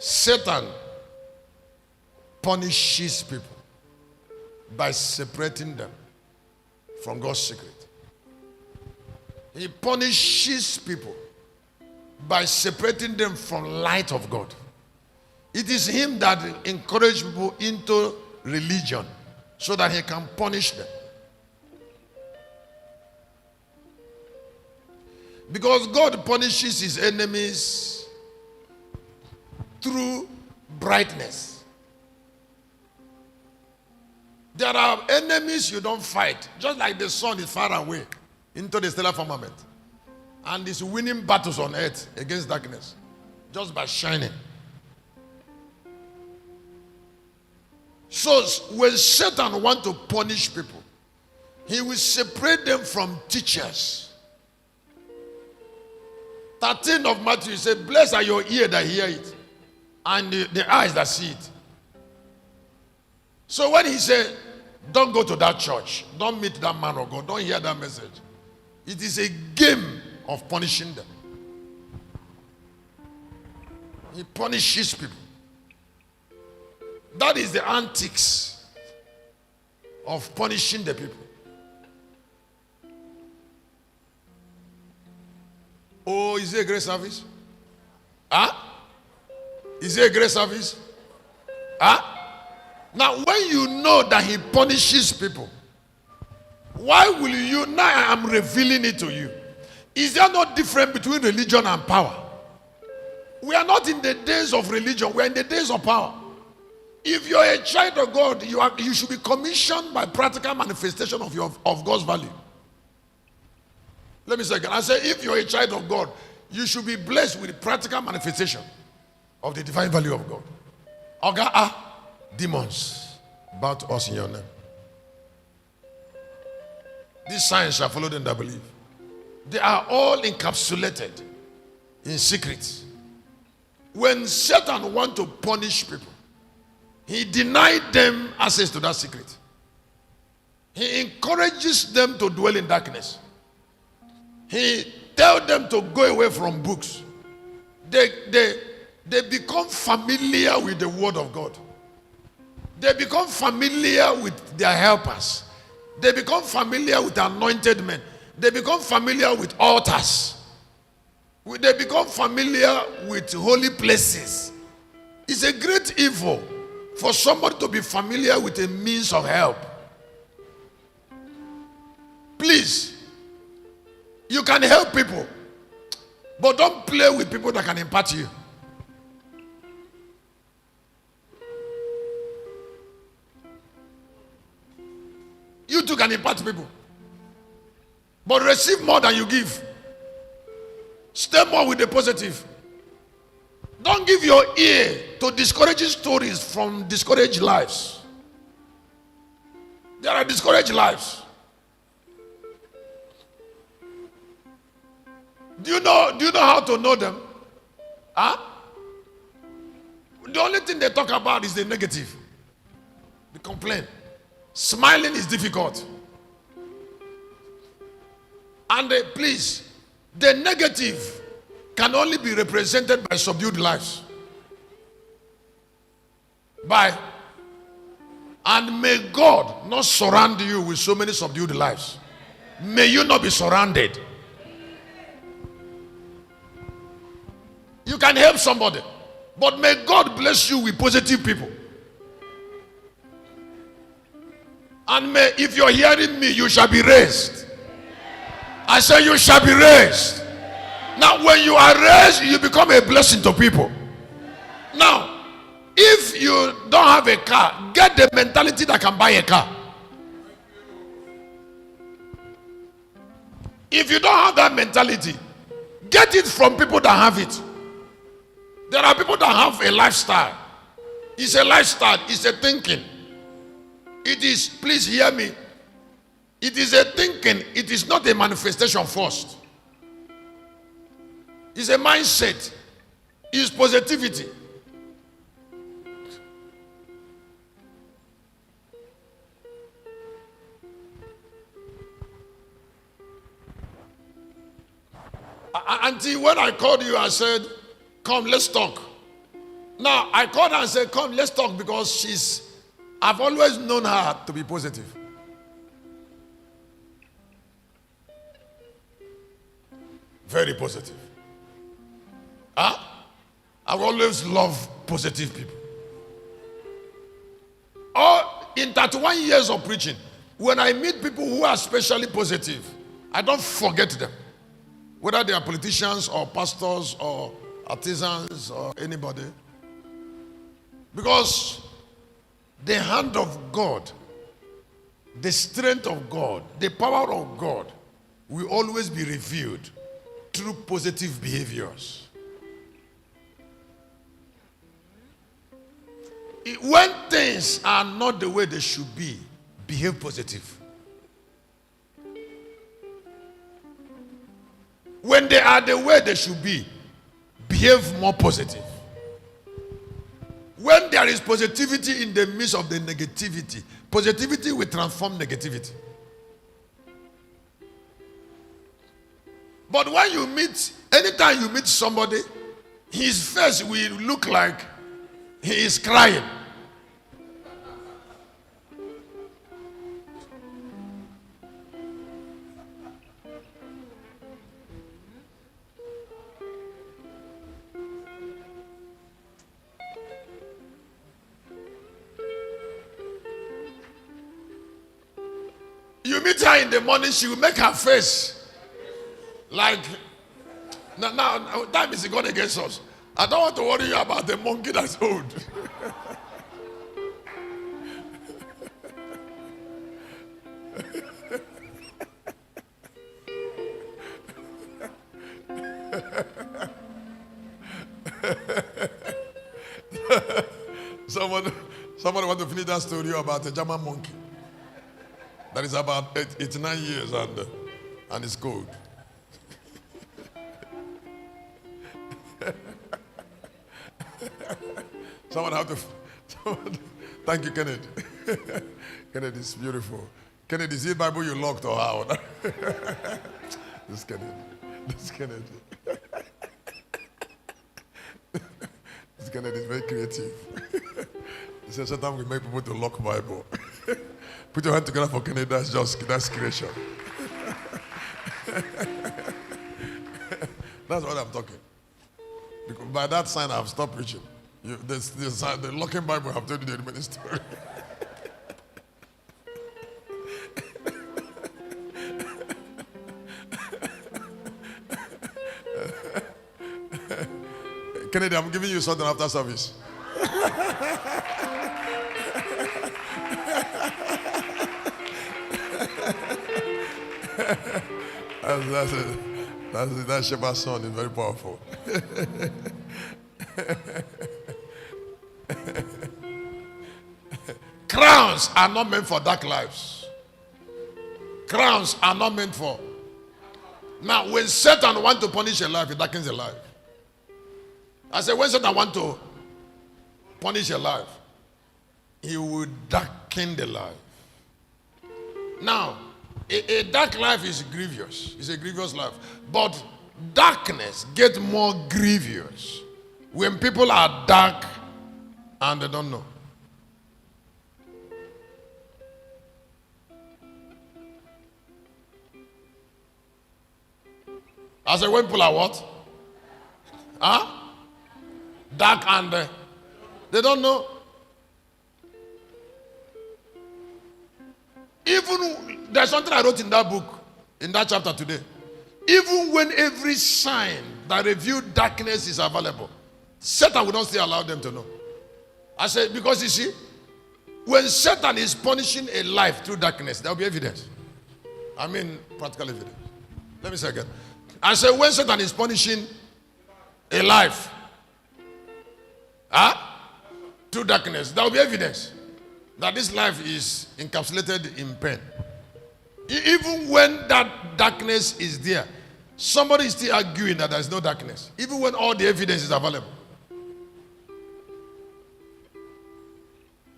Satan punishes people by separating them from God's secret. He punishes people by separating them from light of God. It is him that encourages people into religion so that he can punish them. Because God punishes his enemies through brightness. There are enemies you don't fight, just like the sun is far away into the stellar firmament and is winning battles on earth against darkness just by shining. So when Satan wants to punish people, he will separate them from teachers. 13 of Matthew said, blessed are your ears that hear it, and the eyes that see it. So when he said, don't go to that church, don't meet that man of God, don't hear that message, it is a game of punishing them. He punishes people. That is the antics of punishing the people. Oh, is it a great service? Huh? Is it a great service? Huh? Now, when you know that he punishes people, why will you, now I am revealing it to you. Is there no difference between religion and power? We are not in the days of religion, we are in the days of power. If you are a child of God, you should be commissioned by practical manifestation of God's value. Let me say again. I say, if you're a child of God, you should be blessed with the practical manifestation of the divine value of God. Okay, demons, bow to us in your name. These signs shall follow them that believe. They are all encapsulated in secrets. When Satan wants to punish people, he denied them access to that secret. He encourages them to dwell in darkness. He tells them to go away from books. They become familiar with the word of God. They become familiar with their helpers. They become familiar with anointed men. They become familiar with altars. They become familiar with holy places. It's a great evil for somebody to be familiar with a means of help. Please, you can help people, but don't play with people that can impart you. You too can impart people, but receive more than you give. Stay more with the positive. Don't give your ear to discouraging stories from discouraged lives. There are discouraged lives. Do you know how to know them? Huh? The only thing they talk about is the negative. The complaint. Smiling is difficult. And please, the negative can only be represented by subdued lives. And may God not surround you with so many subdued lives. May you not be surrounded. You can help somebody, but may God bless you with positive people. And may, if you're hearing me, you shall be raised. I say you shall be raised. Now, when you are raised, you become a blessing to people. Now, if you don't have a car, get the mentality that can buy a car. If you don't have that mentality, get it from people that have it. There are people that have a lifestyle. It's a lifestyle, it's a thinking. It is, please hear me, it is a thinking, it is not a manifestation first. It's a mindset, it's positivity. Until when I called you, I said, come, let's talk. Now, I called her and said, come, let's talk, because I've always known her to be positive. Very positive. Huh? I've always loved positive people. In 31 years of preaching, when I meet people who are especially positive, I don't forget them. Whether they are politicians or pastors or artisans or anybody. Because the hand of God, the strength of God, the power of God will always be revealed through positive behaviors. When things are not the way they should be, behave positive. When they are the way they should be, behave more positive. When there is positivity in the midst of the negativity, positivity will transform negativity. But when you meet, anytime you meet somebody, his face will look like he is crying. You meet her in the morning, she will make her face like, now time is gone against us. I don't want to worry you about the monkey that's old. Somebody want to finish that story about the German monkey that is about 89 years and it's cold. Thank you, Kennedy. Kennedy is beautiful. Kennedy, is it Bible you locked or how? This Kennedy. This Kennedy is very creative. He says sometimes we make people to lock Bible. Put your hand together for Kennedy. That's creation. That's what I'm talking. Because by that sign, I've stopped preaching. The locking Bible, I've told you the remaining story. Kennedy, I'm giving you something after service. That Shepherd's son is very powerful. Crowns are not meant for dark lives. Crowns are not meant for. Now, when Satan wants to punish a life, he darkens a life. I said, when Satan wants to punish a life, he will darken the life. Now, a dark life is grievous. It's a grievous life. But darkness gets more grievous when people are dark and they don't know. I said, when people are what? Huh? Dark and they don't know. Even, there's something I wrote in that book, in that chapter today. Even when every sign that revealed darkness is available, Satan will not still allow them to know. I said, because you see, when Satan is punishing a life through darkness, there will be evidence. I mean, practical evidence. Let me say again. I said, when Satan is punishing a life through darkness, there will be evidence that this life is encapsulated in pain. Even when that darkness is there, somebody is still arguing that there is no darkness, even when all the evidence is available.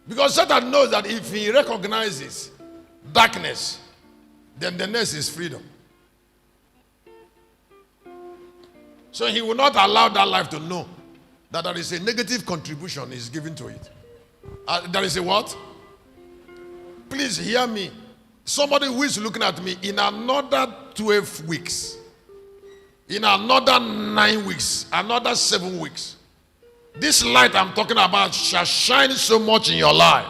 Because Satan knows that if he recognizes darkness, then the next is freedom. So he will not allow that life to know that there is a negative contribution is given to it. There is a what? Please hear me. Somebody who is looking at me, in another 12 weeks, in another 9 weeks, another 7 weeks, this light I'm talking about shall shine so much in your life